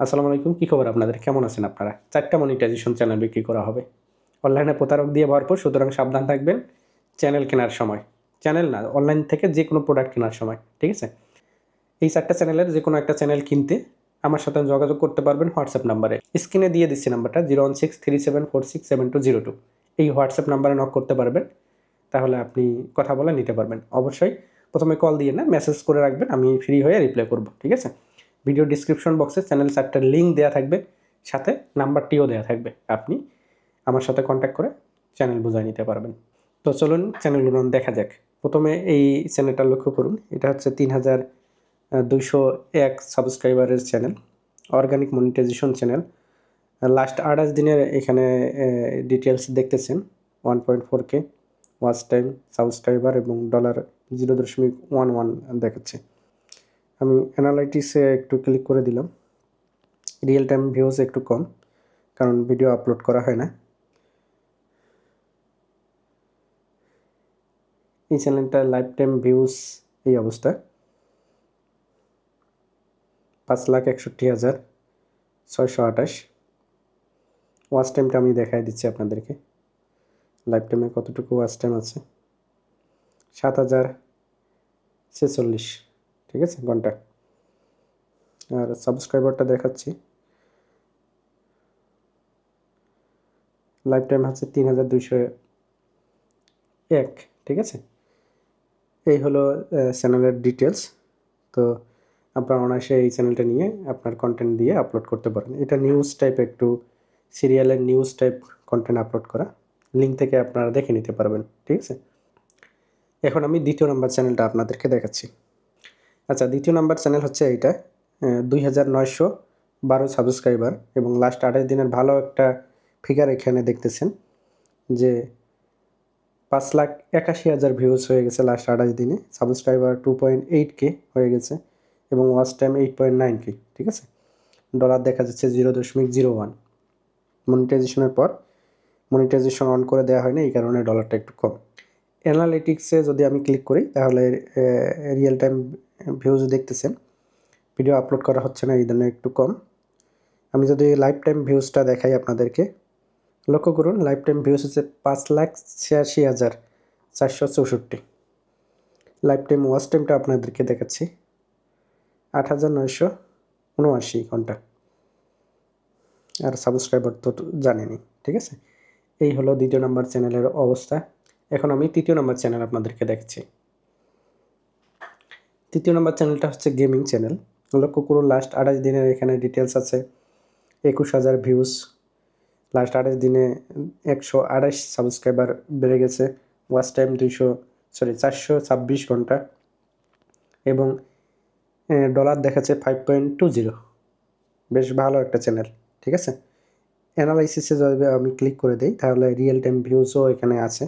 আসসালামু আলাইকুম। কি খবর আপনাদের? কেমন আছেন আপনারা? ৪ টা মনিটাইজেশন চ্যানেল বিক্রি করা হবে। অনলাইনে প্রতারক দিয়ে ভরপুর, সুতরাং সাবধান থাকবেন চ্যানেল কেনার সময়। চ্যানেল না, অনলাইন থেকে যেকোনো প্রোডাক্ট কেনার সময়। ঠিক আছে? এই ৪ টা চ্যানেলের যেকোনো একটা চ্যানেল কিনতে আমার সাথে যোগাযোগ করতে পারবেন WhatsApp নাম্বারে। স্ক্রিনে দিয়ে দিচ্ছি নাম্বারটা 01637467202। এই WhatsApp নাম্বারে নক করতে পারবেন। তাহলে আপনি কথা বলে নিতে পারবেন। অবশ্যই ১ম এ কল দিয়ে না, মেসেজ করে রাখবেন। আমি ফ্রি হয়ে রিপ্লাই করব। ঠিক আছে? ভিডিও ডেসক্রিপশন বক্সে চ্যানেল ৪ টার লিঙ্ক দেয়া থাকবে। সাথে নাম্বারটিও দেয়া থাকবে। আপনি আমার সাথে কনট্যাক্ট করে চ্যানেল বুঝায় নিতে পারবেন। তো চলুন চ্যানেলগুলো দেখা যাক। ১ম এ এই চ্যানেলটা লক্ষ্য করুন। এটা হচ্ছে ৩,২০১ সাবস্ক্রাইবারের channel. Organic monetization channel. Last ২৮ দিনের এখানে ডিটেইলস দেখতেছেন। 1.4K ওয়াচ টাইম, সাবস্ক্রাইবার এবং $0.11 দেখাচ্ছে। আমি অ্যানালাইটিক্সে একটু ক্লিক করে দিলাম। রিয়েল টাইম ভিউজ একটু কম, কারণ ভিডিও আপলোড করা হয় না। এই চ্যানেলটা লাইফ টাইম ভিউজ এই অবস্থা ৫,৬১,৬২৮। ওয়াচ টাইমটা আমি দেখাই দিচ্ছি আপনাদেরকে। লাইফ টাইমে কতটুকু ওয়াচ টাইম আছে, ৭,০৪৬। ঠিক আছে, ঘন্টা। আর সাবস্ক্রাইবারটা দেখাচ্ছি। লাইফ টাইম হচ্ছে ৩,২০১। ঠিক আছে, এই হলো চ্যানেলের ডিটেলস। তো আপনারা অনায়াসে এই চ্যানেলটা নিয়ে আপনার কন্টেন্ট দিয়ে আপলোড করতে পারেন। এটা নিউজ টাইপ, একটু সিরিয়ালের নিউজ টাইপ কন্টেন্ট আপলোড করা। লিঙ্ক থেকে আপনারা দেখে নিতে পারবেন। ঠিক আছে, এখন আমি দ্বিতীয় নাম্বার চ্যানেলটা আপনাদেরকে দেখাচ্ছি। আচ্ছা, দ্বিতীয় নাম্বার চ্যানেল হচ্ছে এইটা। ২,৯১২ সাবস্ক্রাইবার এবং লাস্ট ২৮ দিনের ভালো একটা ফিগার এখানে দেখতেছেন যে ৫,৮১,০০০ ভিউজ হয়ে গেছে লাস্ট ২৮ দিনে। সাবস্ক্রাইবার 2.8K হয়ে গেছে এবং ওয়াচ টাইম 8.9K। ঠিক আছে, ডলার দেখা যাচ্ছে 0.01। মনিটাইজেশনের পর মনিটাইজেশন অন করে দেওয়া হয় না, এই কারণে ডলারটা একটু কম। অ্যানালিটিক্সে যদি আমি ক্লিক করি তাহলে রিয়েল টাইম ভিউজ দেখতেছেন। ভিডিও আপলোড করা হচ্ছে না, এই জন্য একটু কম। আমি যদি লাইফ টাইম ভিউজটা দেখাই আপনাদেরকে, লক্ষ্য করুন লাইফ টাইম ভিউজ হচ্ছে ৫,৮৬,৪৬৪। লাইফ টাইম ওয়াচ টাইমটা আপনাদেরকে দেখাচ্ছি, ৮,৯৭৯ ঘন্টা। আর সাবস্ক্রাইবার তো জানেনই। ঠিক আছে, এই হলো দ্বিতীয় নাম্বার চ্যানেলের অবস্থা। এখন আমি তৃতীয় নাম্বার চ্যানেল আপনাদেরকে দেখাচ্ছি। তৃতীয় নাম্বার চ্যানেলটা হচ্ছে গেমিং চ্যানেল। লক্ষ্য করুন লাস্ট ২৮ দিনের এখানে ডিটেলস আছে। ২১,০০০ ভিউজ। লাস্ট ২৮ দিনে ১২৮ সাবস্ক্রাইবার বেড়ে গেছে। ওয়াচ টাইম ৪২৬ ঘন্টা এবং ডলার দেখাচ্ছে 5.20। বেশ ভালো একটা চ্যানেল। ঠিক আছে, অ্যানালাইসিসে যদি আমি ক্লিক করে দিই তাহলে রিয়েল টাইম ভিউজও এখানে আছে।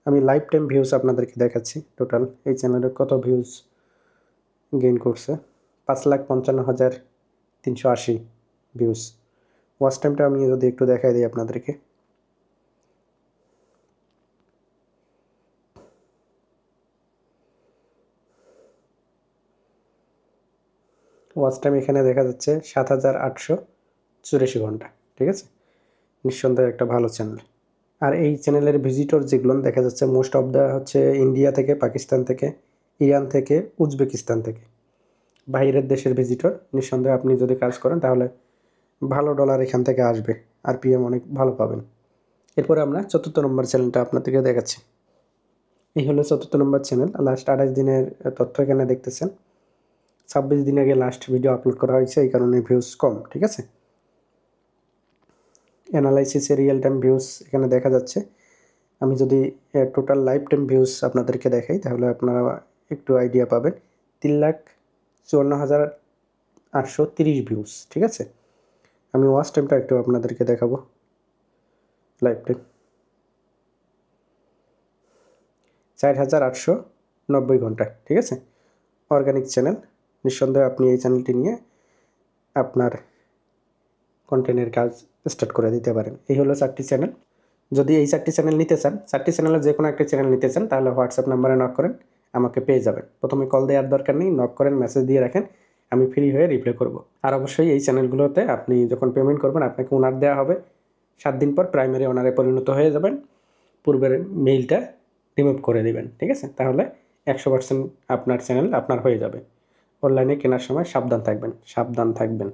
আমি লাইফ টাইম ভিউজ আপনাদেরকে দেখাচ্ছি। টোটাল এই চ্যানেলে কত ভিউজ গেইন করছে, ৫,৫৫,৩৮০ ভিউজ। ওয়াচ টাইমটা আমি যদি একটু দেখাই দিই আপনাদেরকে, ওয়াচ টাইম এখানে দেখা যাচ্ছে ৭,৮৮৪ ঘন্টা। ঠিক আছে, নিঃসন্দেহে একটা ভালো চ্যানেল। আর এই চ্যানেলের ভিজিটর যেগুলো দেখা যাচ্ছে মোস্ট অফ দ্য হচ্ছে ইন্ডিয়া থেকে, পাকিস্তান থেকে, ইরান থেকে, উজবেকিস্তান থেকে, বাইরের দেশের ভিজিটর। নিঃসন্দেহে আপনি যদি কাজ করেন তাহলে ভালো ডলার এখান থেকে আসবে, আরপিএম অনেক ভালো পাবেন। এরপরে আমরা চতুর্থ নম্বর চ্যানেলটা আপনাদেরকে দেখাচ্ছি। এই হলো চতুর্থ নম্বর চ্যানেল। লাস্ট ২৮ দিনের তথ্য এখানে দেখতেছেন। ২৬ দিন আগে লাস্ট ভিডিও আপলোড করা হয়েছে, এই কারণে ভিউজ কম। ঠিক আছে, অ্যানালাইসিসে রিয়েল টাইম ভিউজ এখানে দেখা যাচ্ছে। আমি যদি টোটাল লাইফ টাইম ভিউজ আপনাদেরকে দেখাই তাহলে আপনারা একটু আইডিয়া পাবেন। ৩,৫৪,৮৩০ ভিউজ। ঠিক আছে, আমি ওয়াচ টাইমটা একটু আপনাদেরকে দেখাবো। লাইফ টাইম ৪,৮৯০ ঘন্টা। ঠিক আছে, অর্গানিক চ্যানেল। নিঃসন্দেহে আপনি এই চ্যানেলটি নিয়ে আপনার কন্টেন্টের কাজ স্টার্ট করে দিতে পারেন। এই হলো ৪টি চ্যানেল। যদি এই ৪টি চ্যানেল নিতে চান, ৪টি চ্যানেলের যে কোনো একটা চ্যানেল নিতে চান তাহলে হোয়াটসঅ্যাপ নাম্বারে নক করেন, আমাকে পেয়ে যাবেন। প্রথমে কল দেওয়ার দরকার নেই, নক করেন, মেসেজ দিয়ে রাখেন, আমি ফ্রি হয়ে রিপ্লাই করব। আর অবশ্যই এই চ্যানেলগুলোতে আপনি যখন পেমেন্ট করবেন আপনাকে ওনার দেওয়া হবে, 7 দিন পর প্রাইমারি ওনারে পরিণত হয়ে যাবেন, পূর্বের মেইলটা রিমুভ করে দিবেন, ঠিক আছে? তাহলে 100% আপনার চ্যানেল আপনার হয়ে যাবে। অনলাইনে কেনার সময় সাবধান থাকবেন।